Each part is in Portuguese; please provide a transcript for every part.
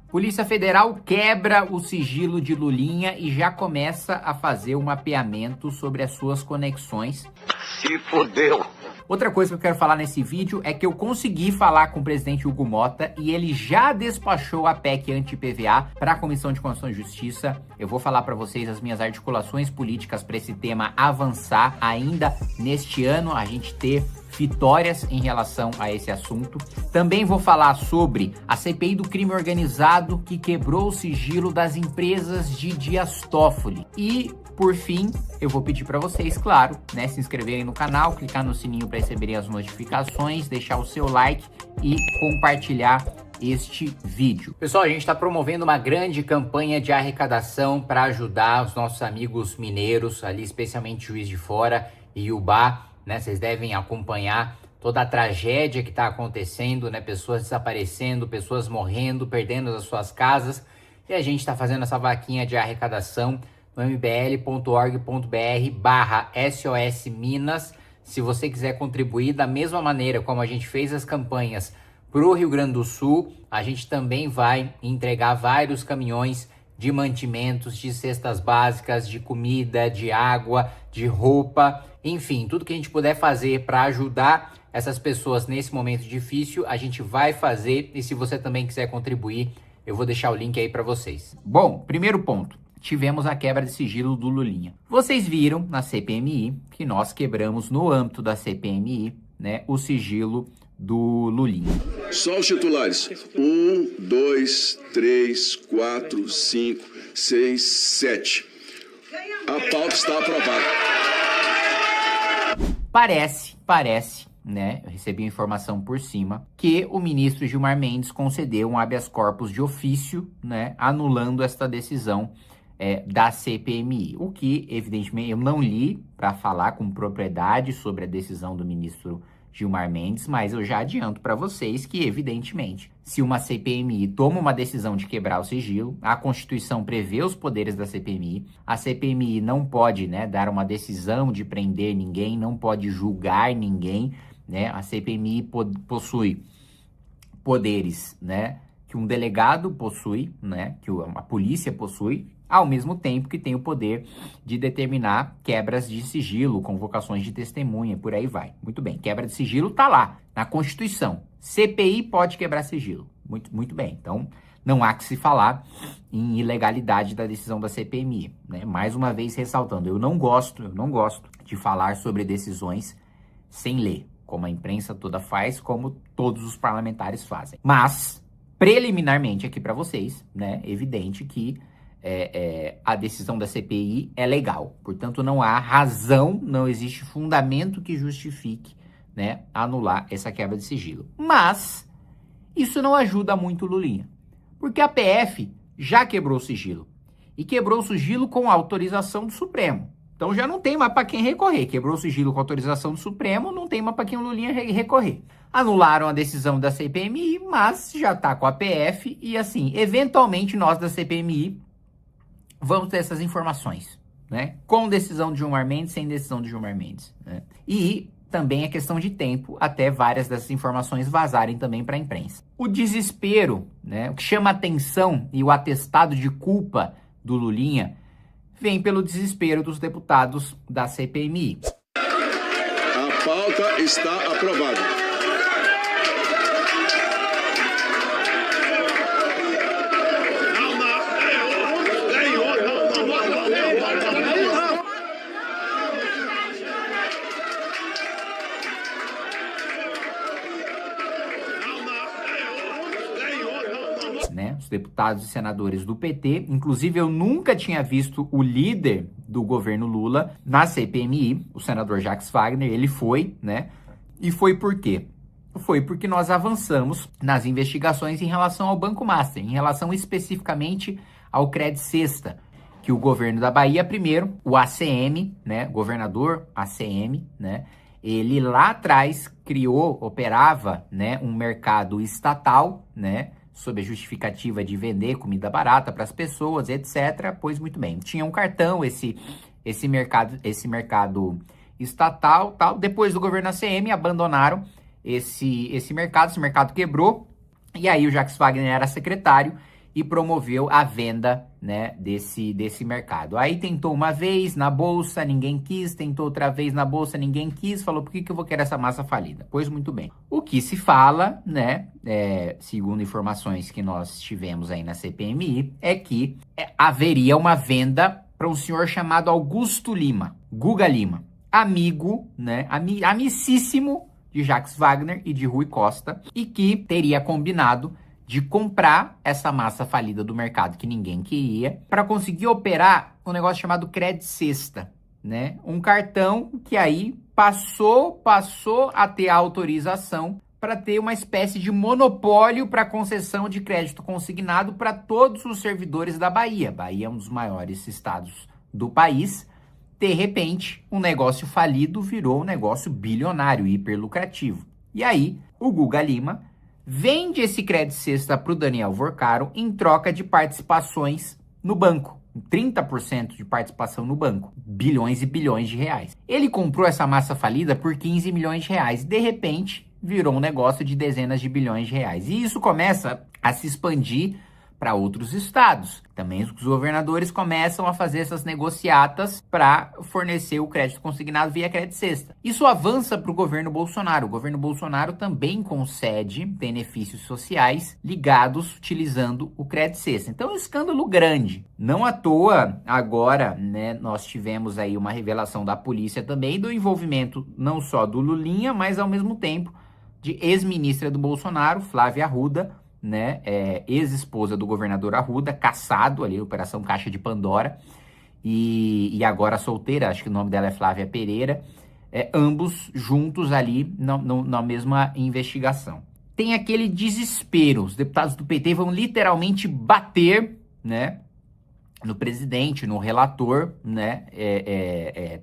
Polícia Federal quebra o sigilo de Lulinha e já começa a fazer um mapeamento sobre as suas conexões. Se fodeu! Outra coisa que eu quero falar nesse vídeo é que eu consegui falar com o presidente Hugo Motta e ele já despachou a PEC anti-PVA para a Comissão de Constituição e Justiça. Eu vou falar para vocês as minhas articulações políticas para esse tema avançar ainda neste ano, a gente ter vitórias em relação a esse assunto. Também vou falar sobre a CPI do crime organizado que quebrou o sigilo das empresas de Dias Toffoli. E, por fim, eu vou pedir para vocês, claro, né, se inscreverem no canal, clicar no sininho para receberem as notificações, deixar o seu like e compartilhar este vídeo. Pessoal, a gente está promovendo uma grande campanha de arrecadação para ajudar os nossos amigos mineiros, ali especialmente Juiz de Fora e Iubá, né? Vocês devem acompanhar toda a tragédia que está acontecendo, né? Pessoas desaparecendo, pessoas morrendo, perdendo as suas casas. E a gente está fazendo essa vaquinha de arrecadação no mbl.org.br/SOS Minas. Se você quiser contribuir da mesma maneira como a gente fez as campanhas para o Rio Grande do Sul, a gente também vai entregar vários caminhões de mantimentos, de cestas básicas, de comida, de água, de roupa, enfim, tudo que a gente puder fazer para ajudar essas pessoas nesse momento difícil, a gente vai fazer. E se você também quiser contribuir, eu vou deixar o link aí para vocês. Bom, primeiro ponto. Tivemos a quebra de sigilo do Lulinha. Vocês viram na CPMI que nós quebramos no âmbito da CPMI, né, o sigilo do Lulinha. Só os titulares. 1, 2, 3, 4, 5, 6, 7. A pauta está aprovada. Parece, né? Eu recebi informação por cima que o ministro Gilmar Mendes concedeu um habeas corpus de ofício, né, anulando esta decisão da CPMI. O que, evidentemente, eu não li para falar com propriedade sobre a decisão do ministro Gilmar Mendes, mas eu já adianto para vocês que, evidentemente, se uma CPMI toma uma decisão de quebrar o sigilo, a Constituição prevê os poderes da CPMI, a CPMI não pode, né, dar uma decisão de prender ninguém, não pode julgar ninguém, né, a CPMI possui poderes, né, que um delegado possui, né, que a polícia possui, ao mesmo tempo que tem o poder de determinar quebras de sigilo, convocações de testemunha, por aí vai. Muito bem, quebra de sigilo tá lá, na Constituição. CPI pode quebrar sigilo. Muito bem, então não há que se falar em ilegalidade da decisão da CPMI, né? Mais uma vez ressaltando, eu não gosto de falar sobre decisões sem ler, como a imprensa toda faz, como todos os parlamentares fazem. Mas, preliminarmente aqui para vocês, né, evidente que a decisão da CPI é legal. Portanto, não há razão, não existe fundamento que justifique, né, anular essa quebra de sigilo. Mas isso não ajuda muito o Lulinha, porque a PF já quebrou o sigilo. E quebrou o sigilo com autorização do Supremo. Então já não tem mais para quem recorrer. Quebrou o sigilo com autorização do Supremo, não tem mais para quem o Lulinha recorrer. Anularam a decisão da CPMI, mas já está com a PF e, assim, eventualmente nós da CPMI vamos ter essas informações, né? Com decisão de Gilmar Mendes, sem decisão de Gilmar Mendes, né? E também é questão de tempo até várias dessas informações vazarem também para a imprensa. O desespero, né? O que chama atenção e o atestado de culpa do Lulinha vem pelo desespero dos deputados da CPMI. A pauta está aprovada. Né, os deputados e senadores do PT, inclusive eu nunca tinha visto o líder do governo Lula na CPMI, o senador Jacques Wagner, ele foi, né, e foi por quê? Foi porque nós avançamos nas investigações em relação ao Banco Master, em relação especificamente ao Cred Sexta, que o governo da Bahia, primeiro, o ACM, né, governador ACM, né, ele lá atrás criou, operava, né, um mercado estatal, né, sob a justificativa de vender comida barata para as pessoas, etc. Pois muito bem, tinha um cartão, esse mercado estatal, tal. Depois do governo ACM, abandonaram esse mercado quebrou, e aí o Jacques Wagner era secretário, e promoveu a venda, né, desse mercado. Aí tentou uma vez na bolsa, ninguém quis, tentou outra vez na bolsa, ninguém quis, falou, por que eu vou querer essa massa falida? Pois muito bem. O que se fala, né, segundo informações que nós tivemos aí na CPMI, é que haveria uma venda para um senhor chamado Augusto Lima, Guga Lima, amigo, né, amicíssimo de Jacques Wagner e de Rui Costa, e que teria combinado de comprar essa massa falida do mercado que ninguém queria, para conseguir operar um negócio chamado Cred Sexta, né? Um cartão que aí passou a ter autorização para ter uma espécie de monopólio para concessão de crédito consignado para todos os servidores da Bahia. Bahia é um dos maiores estados do país. De repente, um negócio falido virou um negócio bilionário, hiperlucrativo. E aí, o Guga Lima vende esse Cred Sexta para o Daniel Vorcaro em troca de participações no banco. 30% de participação no banco. Bilhões e bilhões de reais. Ele comprou essa massa falida por 15 milhões de reais. De repente, virou um negócio de dezenas de bilhões de reais. E isso começa a se expandir para outros estados. Também os governadores começam a fazer essas negociatas para fornecer o crédito consignado via Cred Sexta. Isso avança para o governo Bolsonaro. O governo Bolsonaro também concede benefícios sociais ligados utilizando o Cred Sexta. Então é um escândalo grande. Não à toa, agora, né, nós tivemos aí uma revelação da polícia também do envolvimento não só do Lulinha, mas ao mesmo tempo de ex-ministra do Bolsonaro, Flávia Arruda, né, ex-esposa do governador Arruda, caçado ali, Operação Caixa de Pandora, e agora solteira, acho que o nome dela é Flávia Pereira, ambos juntos ali na mesma investigação. Tem aquele desespero, os deputados do PT vão literalmente bater, né, no presidente, no relator, né,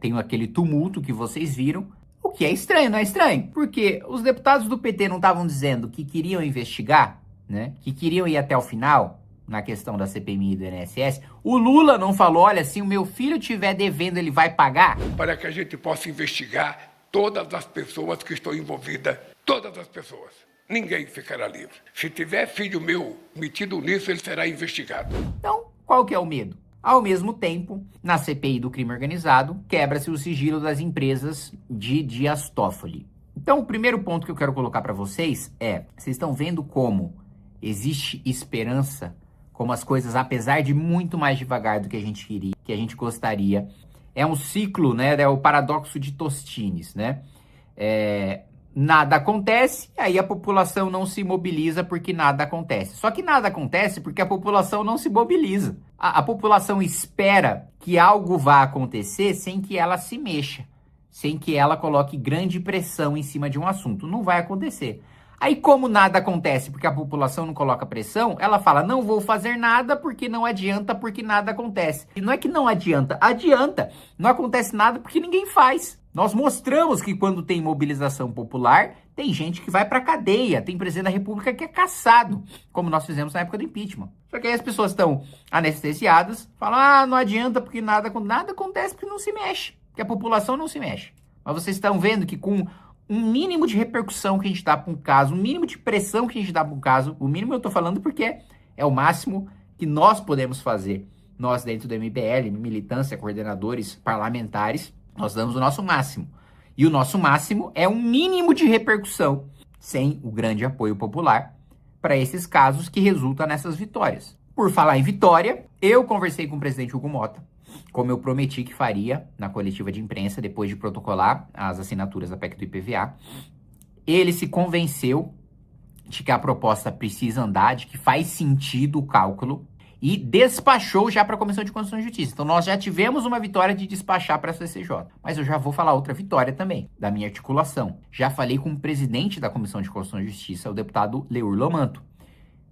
tem aquele tumulto que vocês viram, o que é estranho, não é estranho? Porque os deputados do PT não estavam dizendo que queriam investigar, né, que queriam ir até o final na questão da CPMI e do INSS. O Lula não falou, olha, se o meu filho estiver devendo, ele vai pagar? Para que a gente possa investigar todas as pessoas que estão envolvidas, todas as pessoas. Ninguém ficará livre. Se tiver filho meu metido nisso, ele será investigado. Então, qual que é o medo? Ao mesmo tempo, na CPI do crime organizado, quebra-se o sigilo das empresas de Dias Toffoli. Então, o primeiro ponto que eu quero colocar para vocês vocês estão vendo como existe esperança, como as coisas, apesar de muito mais devagar do que a gente queria, que a gente gostaria, é um ciclo, né? É o paradoxo de Tostines, né? Nada acontece, aí a população não se mobiliza porque nada acontece. Só que nada acontece porque a população não se mobiliza. A população espera que algo vá acontecer sem que ela se mexa, sem que ela coloque grande pressão em cima de um assunto. Não vai acontecer. Aí, como nada acontece porque a população não coloca pressão, ela fala, não vou fazer nada porque não adianta, porque nada acontece. E não é que não adianta, adianta. Não acontece nada porque ninguém faz. Nós mostramos que quando tem mobilização popular, tem gente que vai pra cadeia, tem presidente da República que é caçado, como nós fizemos na época do impeachment. Só que aí as pessoas estão anestesiadas, falam, não adianta porque nada acontece porque não se mexe, porque a população não se mexe. Mas vocês estão vendo que com um mínimo de repercussão que a gente dá para um caso, um mínimo de pressão que a gente dá para um caso, o mínimo eu tô falando porque é o máximo que nós podemos fazer, nós dentro do MBL, militância, coordenadores, parlamentares, nós damos o nosso máximo. E o nosso máximo é um mínimo de repercussão, sem o grande apoio popular, para esses casos que resultam nessas vitórias. Por falar em vitória, eu conversei com o presidente Hugo Mota, como eu prometi que faria na coletiva de imprensa, depois de protocolar as assinaturas da PEC do IPVA. Ele se convenceu de que a proposta precisa andar, de que faz sentido o cálculo, e despachou já para a Comissão de Constituição e Justiça. Então, nós já tivemos uma vitória de despachar para a CCJ. Mas eu já vou falar outra vitória também, da minha articulação. Já falei com o presidente da Comissão de Constituição e Justiça, o deputado Leur Lomanto.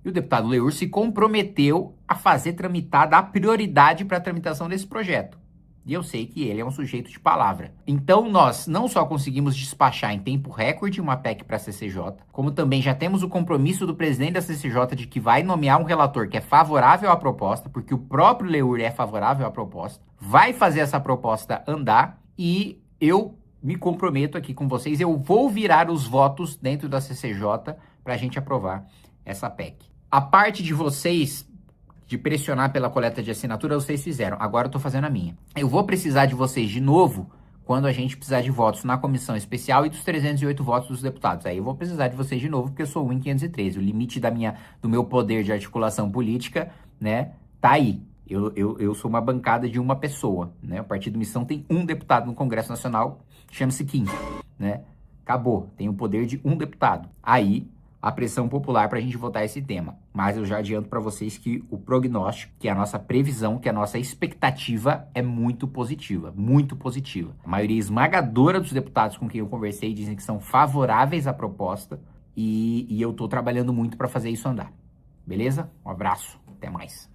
E o deputado Leur se comprometeu a fazer tramitar, dar prioridade para a tramitação desse projeto. E eu sei que ele é um sujeito de palavra. Então, nós não só conseguimos despachar em tempo recorde uma PEC para a CCJ, como também já temos o compromisso do presidente da CCJ de que vai nomear um relator que é favorável à proposta, porque o próprio Leur é favorável à proposta, vai fazer essa proposta andar, e eu me comprometo aqui com vocês, eu vou virar os votos dentro da CCJ para a gente aprovar essa PEC. A parte de vocês de pressionar pela coleta de assinatura, vocês fizeram. Agora eu tô fazendo a minha. Eu vou precisar de vocês de novo quando a gente precisar de votos na comissão especial e dos 308 votos dos deputados. Aí eu vou precisar de vocês de novo, porque eu sou 1 em 513. O limite do meu poder de articulação política, né, tá aí. Eu sou uma bancada de uma pessoa, né? O Partido Missão tem um deputado no Congresso Nacional, chama-se Kim, né? Acabou, tem o poder de um deputado. Aí, a pressão popular para a gente votar esse tema. Mas eu já adianto para vocês que o prognóstico, que é a nossa previsão, que é a nossa expectativa é muito positiva, muito positiva. A maioria esmagadora dos deputados com quem eu conversei dizem que são favoráveis à proposta e eu tô trabalhando muito para fazer isso andar. Beleza? Um abraço, até mais.